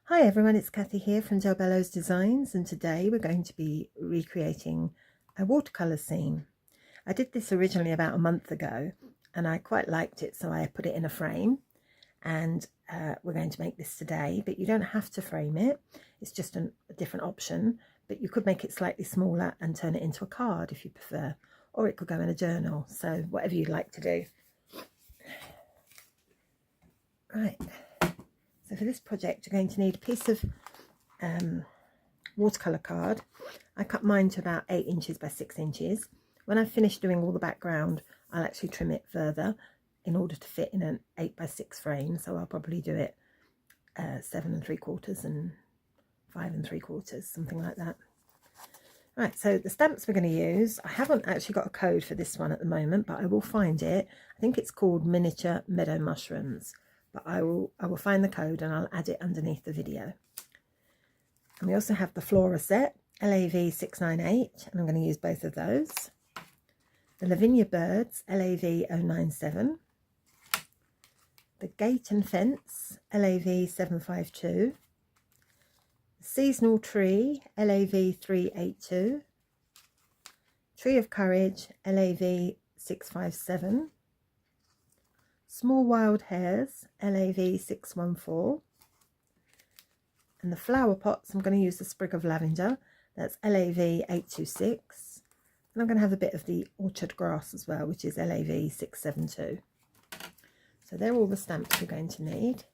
Hi everyone, it's Kathy here from Bello's Designs, and today we're going to be recreating a watercolour scene. I did this originally about a month ago and I quite liked it, so I put it in a frame, and we're going to make this today. But you don't have to frame it, it's just a different option, but you could make it slightly smaller and turn it into a card if you prefer, or it could go in a journal, so whatever you'd like to do. Right. So for this project, you're going to need a piece of watercolour card. I cut mine to about 8 inches by 6 inches. When I've finished doing all the background, I'll actually trim it further in order to fit in an 8 by 6 frame. So I'll probably do it 7 3/4 and 5 3/4, something like that. Right, so the stamps we're going to use, I haven't actually got a code for this one at the moment, but I will find it. I think it's called Miniature Meadow Mushrooms. But I will find the code and I'll add it underneath the video. And we also have the Flora set, LAV 698, and I'm going to use both of those. The Lavinia birds, LAV 097. The gate and fence, LAV 752. The seasonal tree, LAV 382. Tree of courage, LAV 657. Small wild hares, LAV 614. And the flower pots, I'm going to use the sprig of lavender, that's LAV 826. And I'm going to have a bit of the orchard grass as well, which is LAV 672. So they're all the stamps we're going to need.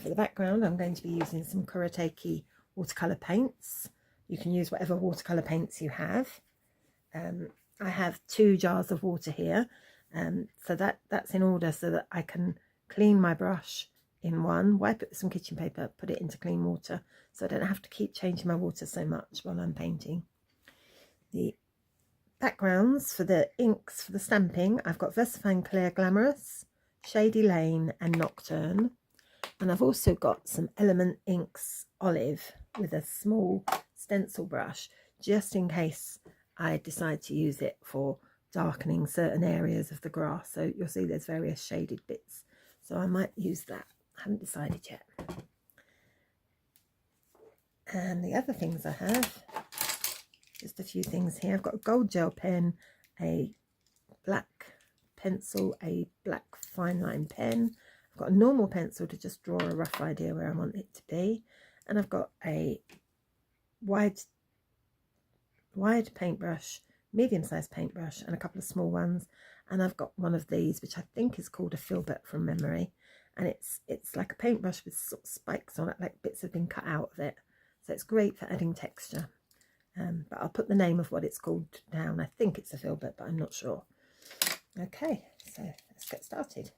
For the background, I'm going to be using some Kuretake watercolour paints. You can use whatever watercolour paints you have. I have 2 jars of water here. So that's in order so that I can clean my brush in one, wipe it with some kitchen paper, put it into clean water, so I don't have to keep changing my water so much while I'm painting. The backgrounds for the inks for the stamping, I've got Versafine Clair Glamorous, Shady Lane and Nocturne, and I've also got some Element Inks Olive with a small stencil brush, just in case I decide to use it for darkening certain areas of the grass. So you'll see there's various shaded bits, so I might use that. I haven't decided yet. And the other things I have, just a few things here. I've got a gold gel pen, a black pencil, a black Fineliner pen. I've got a normal pencil to just draw a rough idea where I want it to be, and I've got a wide paintbrush, medium-sized paintbrush, and a couple of small ones. And I've got one of these, which I think is called a Filbert from memory, and it's like a paintbrush with sort of spikes on it, like bits have been cut out of it, so it's great for adding texture. But I'll put the name of what it's called down. I think it's a Filbert, but I'm not sure. Okay, so let's get started.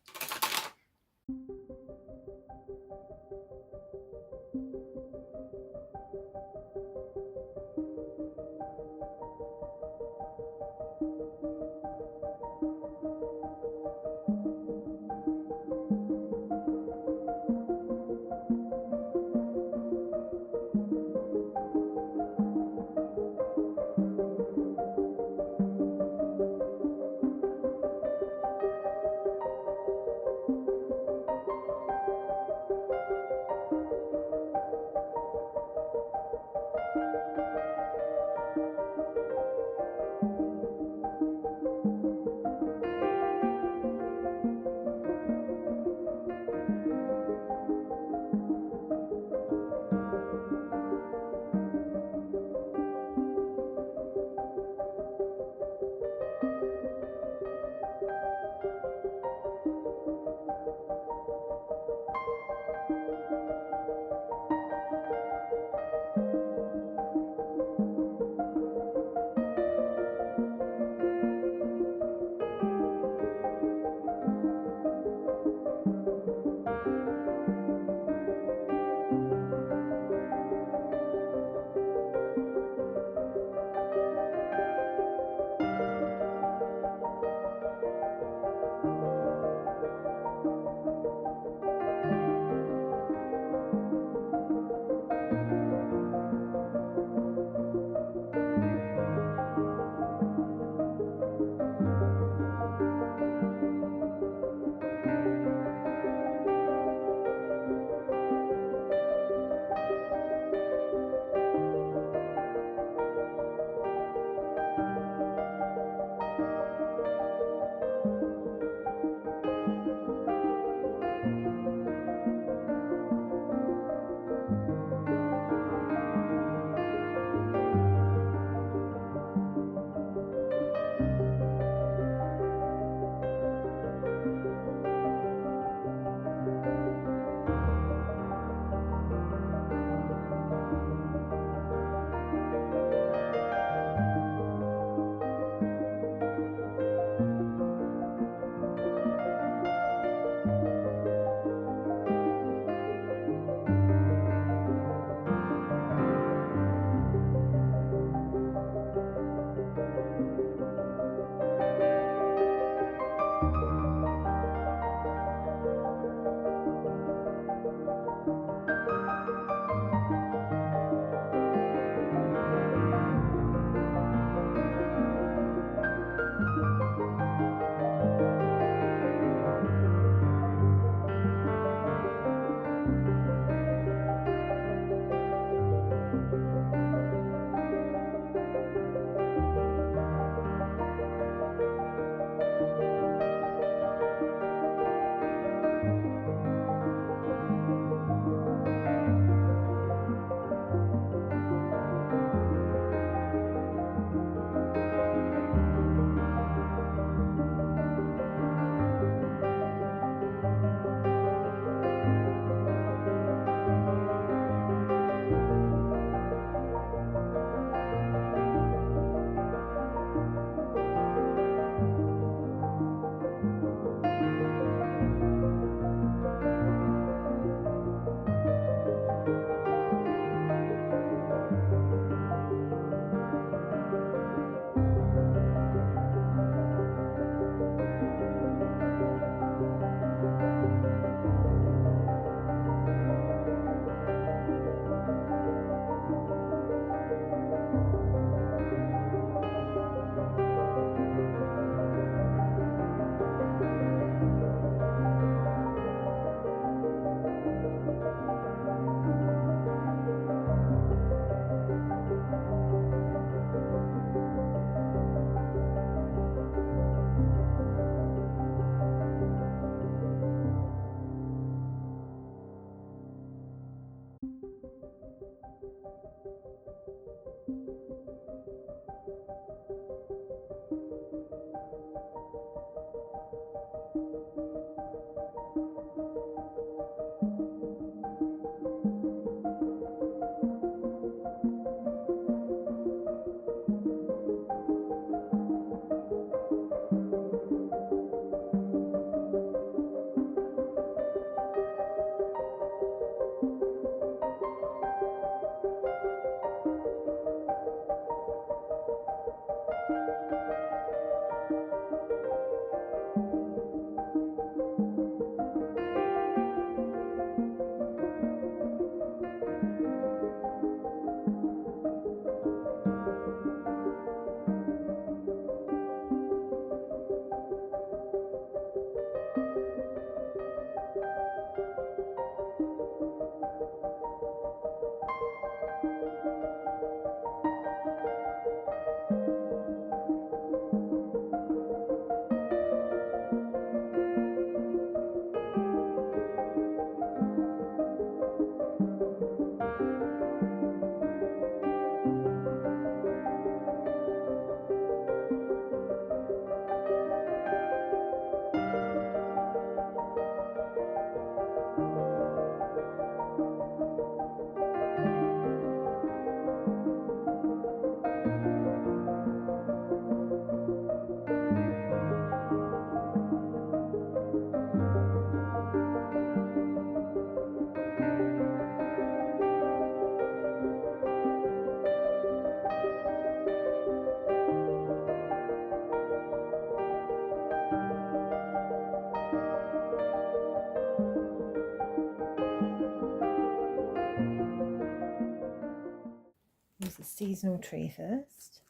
seasonal tree first.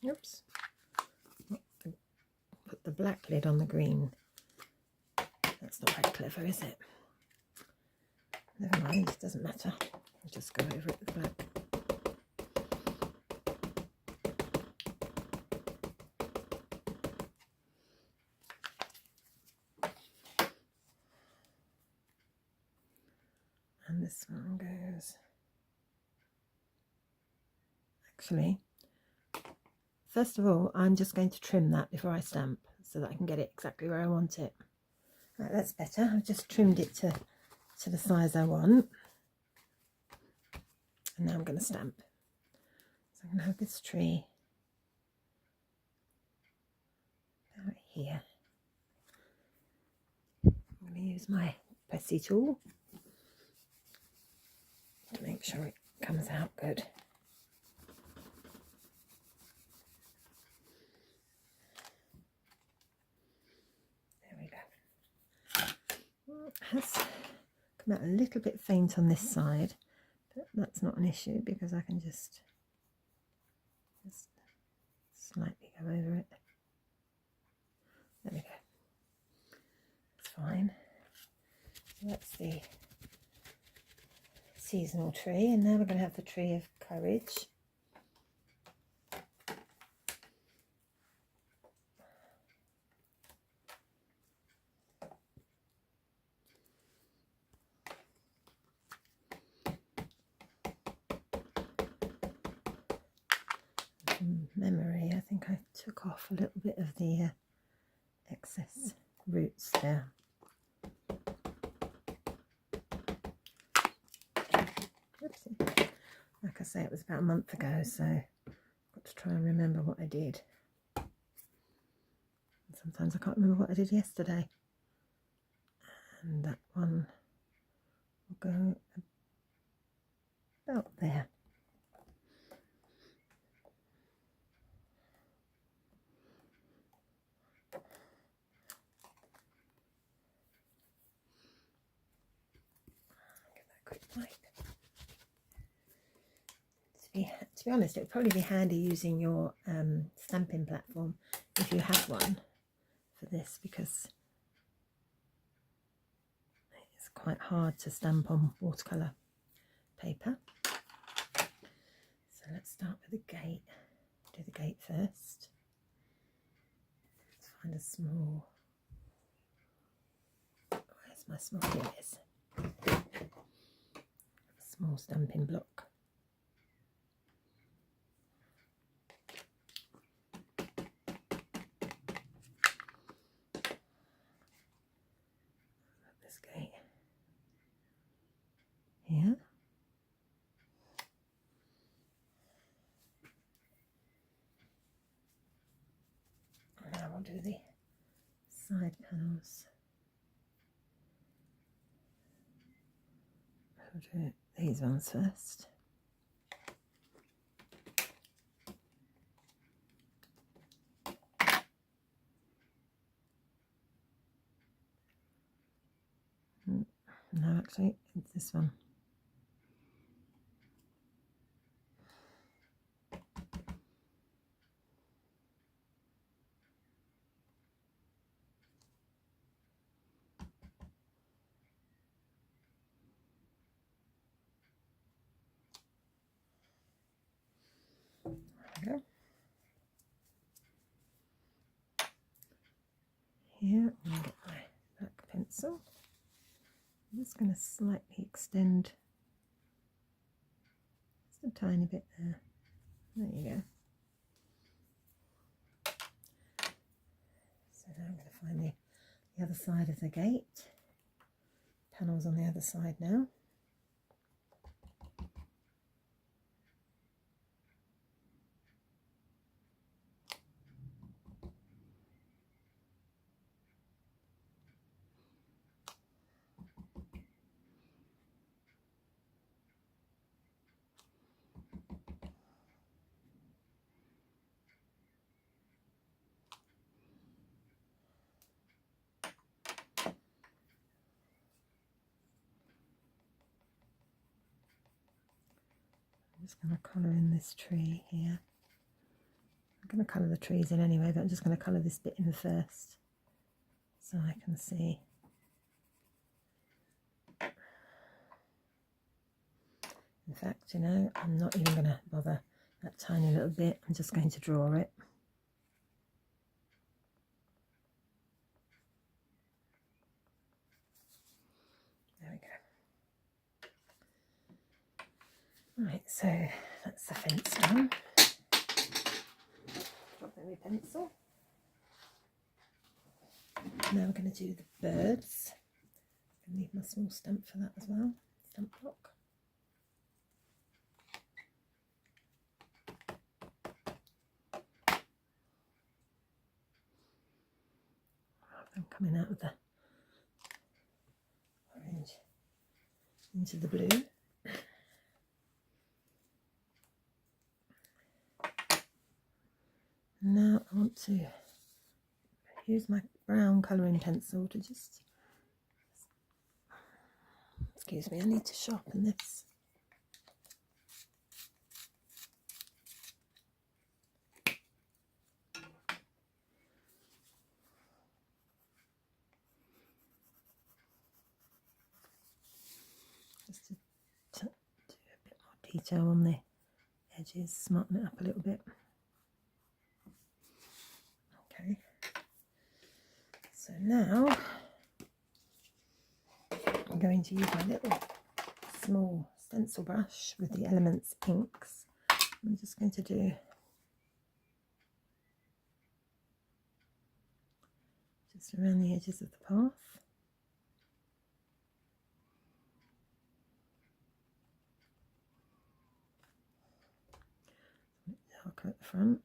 Oops. Put the black lid on the green. That's not very clever, is it? Never mind, it doesn't matter. I'll just go over it with black. And this one goes... Actually, first of all, I'm just going to trim that before I stamp so that I can get it exactly where I want it. Right, that's better. I've just trimmed it to the size I want. And now I'm going to stamp. So I'm going to have this tree about here. I'm going to use my pressy tool to make sure it comes out good. There we go. Well, it has come out a little bit faint on this side, but that's not an issue because I can just slightly go over it. There we go. It's fine. So that's the seasonal tree, and now we're going to have the tree of courage. From memory, I think I took off a little bit of the excess roots there. Oopsie. Like I say, it was about a month ago, so I've got to try and remember what I did. And sometimes I can't remember what I did yesterday. And that one will go about there. Give that a quick wipe. To be honest, it would probably be handy using your stamping platform if you have one for this, because it's quite hard to stamp on watercolour paper. So let's start with the gate. Do the gate first. Let's find a small... Where's my small? Here it is. A small stamping block. This gate here. Now we'll do the side panels. I'll do these ones first. No, actually, it's this one. There we go. Here, I'm going to get my black pencil. I'm just going to slightly extend just a tiny bit there. There you go. So now I'm going to find the other side of the gate. Panels on the other side now. just going to colour in this tree here. I'm going to colour the trees in anyway, but I'm just going to colour this bit in first so I can see. In fact, you know, I'm not even going to bother that tiny little bit. I'm just going to draw it. There we go. Right, so that's the fence done. Drop in my pencil. Now we're going to do the birds. I can leave my small stamp for that as well. Stamp block. I'm coming out of the orange into the blue. Now I want to use my brown colouring pencil to just, excuse me, I need to sharpen this. Just to do a bit more detail on the edges, smarten it up a little bit. Okay, so now I'm going to use my little small stencil brush with the Elements inks. I'm just going to do just around the edges of the path. Darker at the front.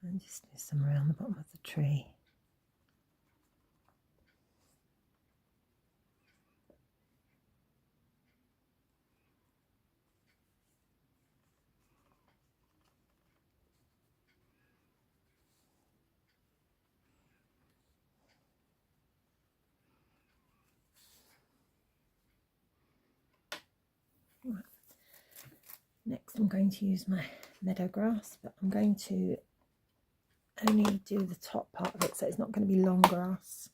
And just do some around the bottom of the tree. Right. Next I'm going to use my meadow grass, but I'm going to only do the top part of it, so it's not going to be long grass.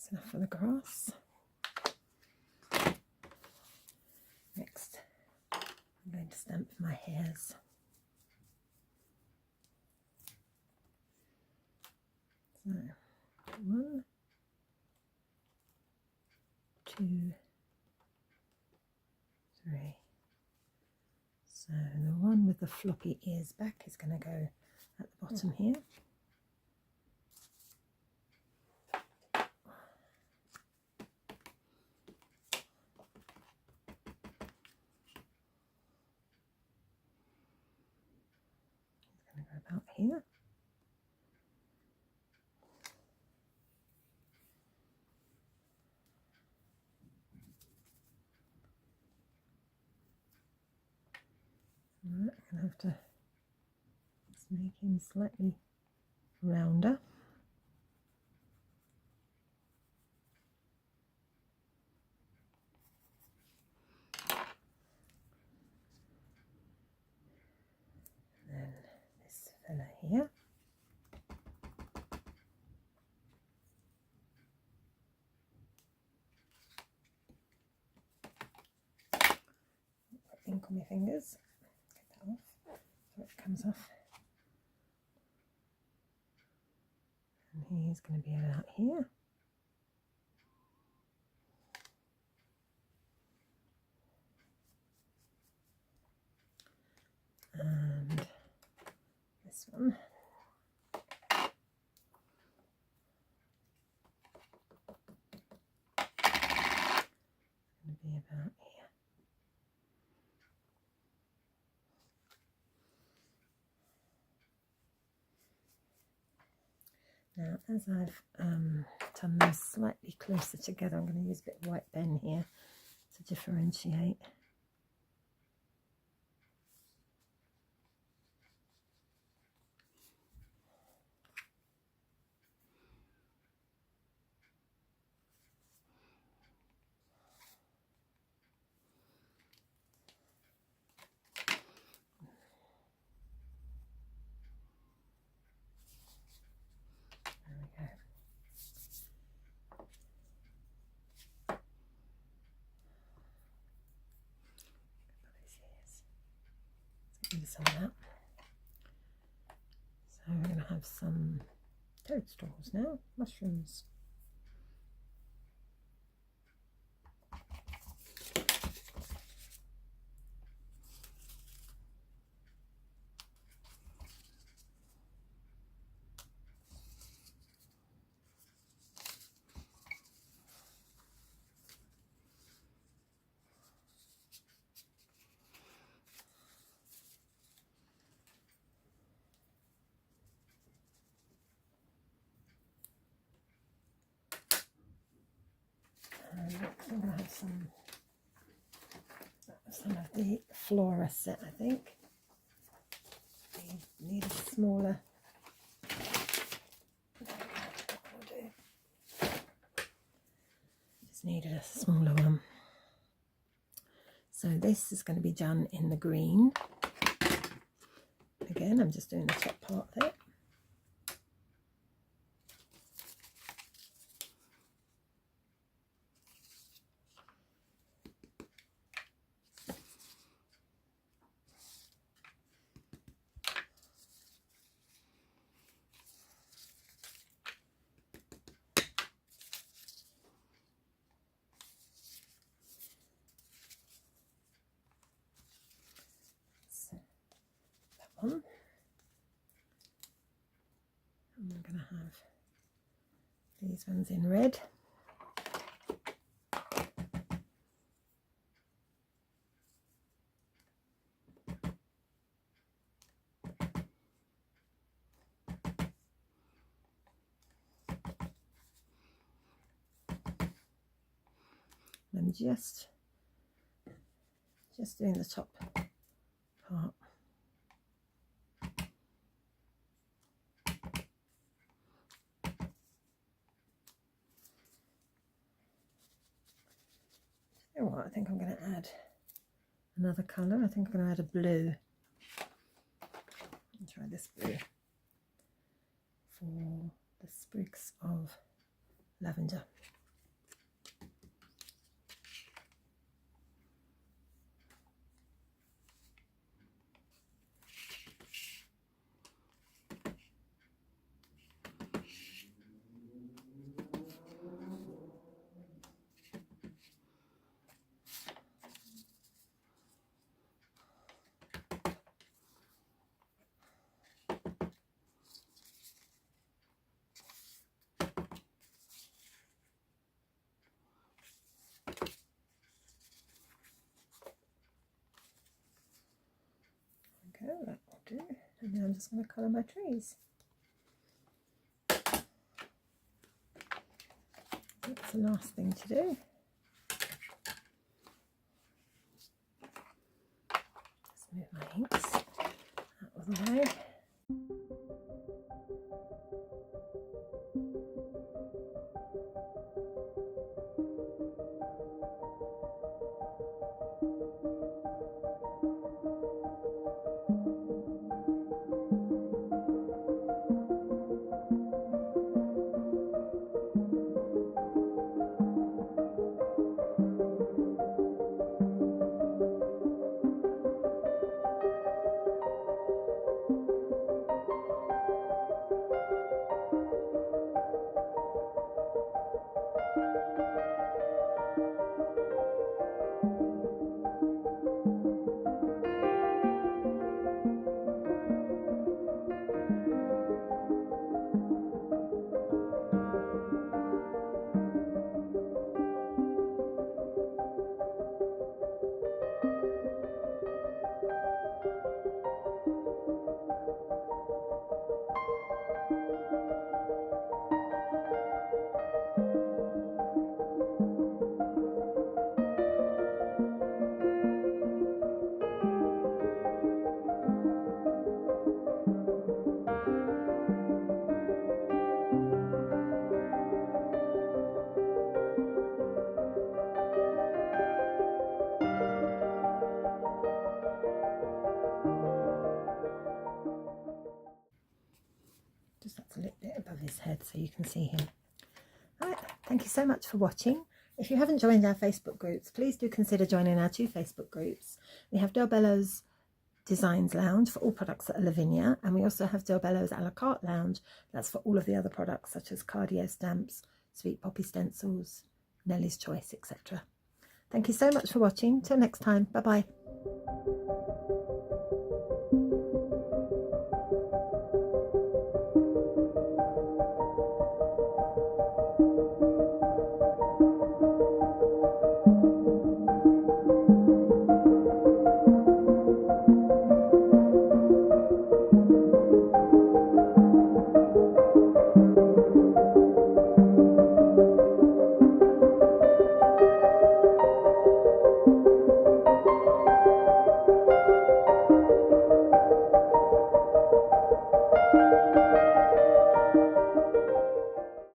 That's enough for the grass. Next, I'm going to stamp my hares. So, 1, 2, 3. So the one with the floppy ears back is going to go at the bottom here. It's going to go about here. Right, I'm going to have to just make him slightly rounder. And then this fella here. Ink on my fingers. Get that off so it comes off. And he's going to be about here. And this one. Going to be about here. Now, as I've done them slightly closer together, I'm going to use a bit of white pen here to differentiate. Some of that. So we're going to have some toadstools now, mushrooms. And next I'm going to have some of the Flora set, I think. Need a smaller. Just needed a smaller one. So this is going to be done in the green. Again, I'm just doing the top part of it. One. And I'm going to have these ones in red. I'm just doing the top part. You know what, I think I'm going to add another colour. I think I'm going to add a blue. I'll try this blue for the sprigs of lavender. Okay, that will do. And then I'm just going to colour my trees. That's the last thing to do. Just Move my inks out of the way. Just that's a little bit above his head so you can see him. All right, thank you so much for watching. If you haven't joined our Facebook groups, please do consider joining our 2 Facebook groups. We have Bello's Designs Lounge for all products that are Lavinia, and we also have Bello's a la carte lounge. That's for all of the other products such as cardio stamps, sweet poppy stencils, Nellie's Choice, etc. Thank you so much for watching. Till next time, bye bye.